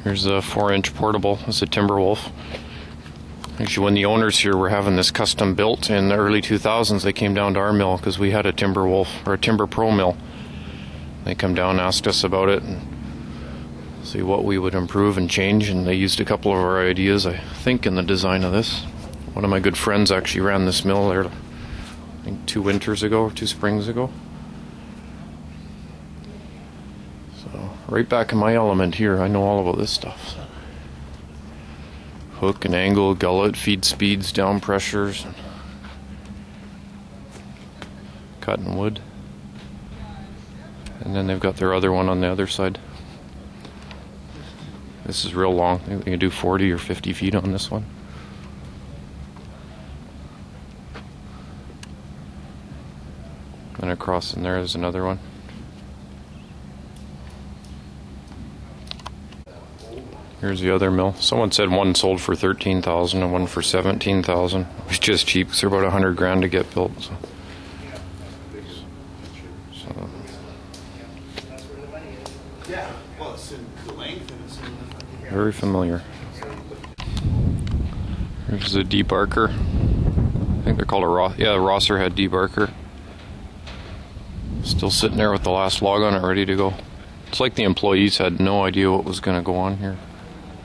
Here's a 4-inch portable. It's a Timberwolf. Actually, when the owners here were having this custom built in the early 2000s, they came down to our mill because we had a Timberwolf, or a Timber Pro mill. They come down and asked us about it and see what we would improve and change, and they used a couple of our ideas, I think, in the design of this. One of my good friends actually ran this mill there, I think 2 winters ago or 2 springs ago. So, right back in my element here. I know all about this stuff. Hook and angle, gullet, feed speeds, down pressures, cutting wood. And then they've got their other one on the other side. This is real long. They can do 40 or 50 feet on this one. And across in there is another one. Here's the other mill. Someone said one sold for $13,000 and one for $17,000. It's just cheap because they're about $100,000 to get built. So. Very familiar. Here's a debarker. I think they're called a Rosser head debarker. Still sitting there with the last log on it, ready to go. It's like the employees had no idea what was going to go on here.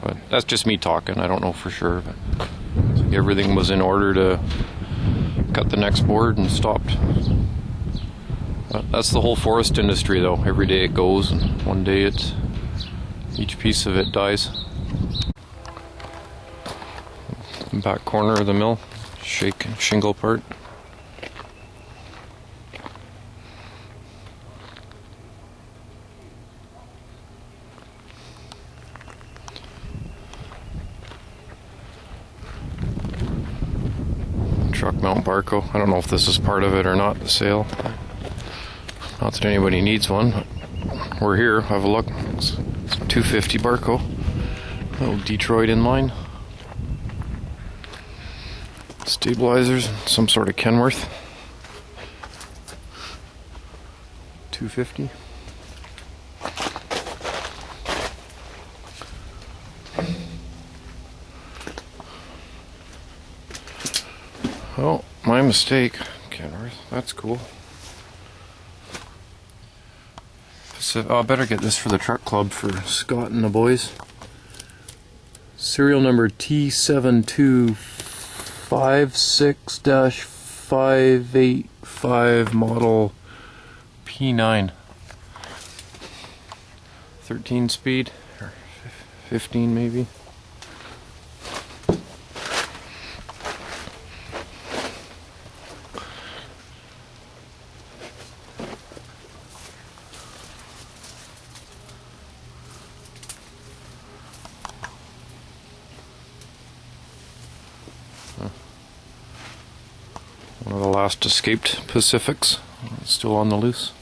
But that's just me talking. I don't know for sure. But everything was in order to cut the next board and stopped. But that's the whole forest industry, though. Every day it goes, and one day each piece of it dies. Back corner of the mill, shingle part. Truck mount Barco. I don't know if this is part of it or not, the sale. Not that anybody needs one, but we're here. Have a look. It's a 250 Barco. Little Detroit inline. Stabilizers, some sort of Kenworth. 250. Oh, my mistake. Kenworth, that's cool. So, I better get this for the truck club for Scott and the boys. Serial number T7256-585 model P9. 13 speed, or 15 maybe. One of the last escaped Pacifics, still on the loose.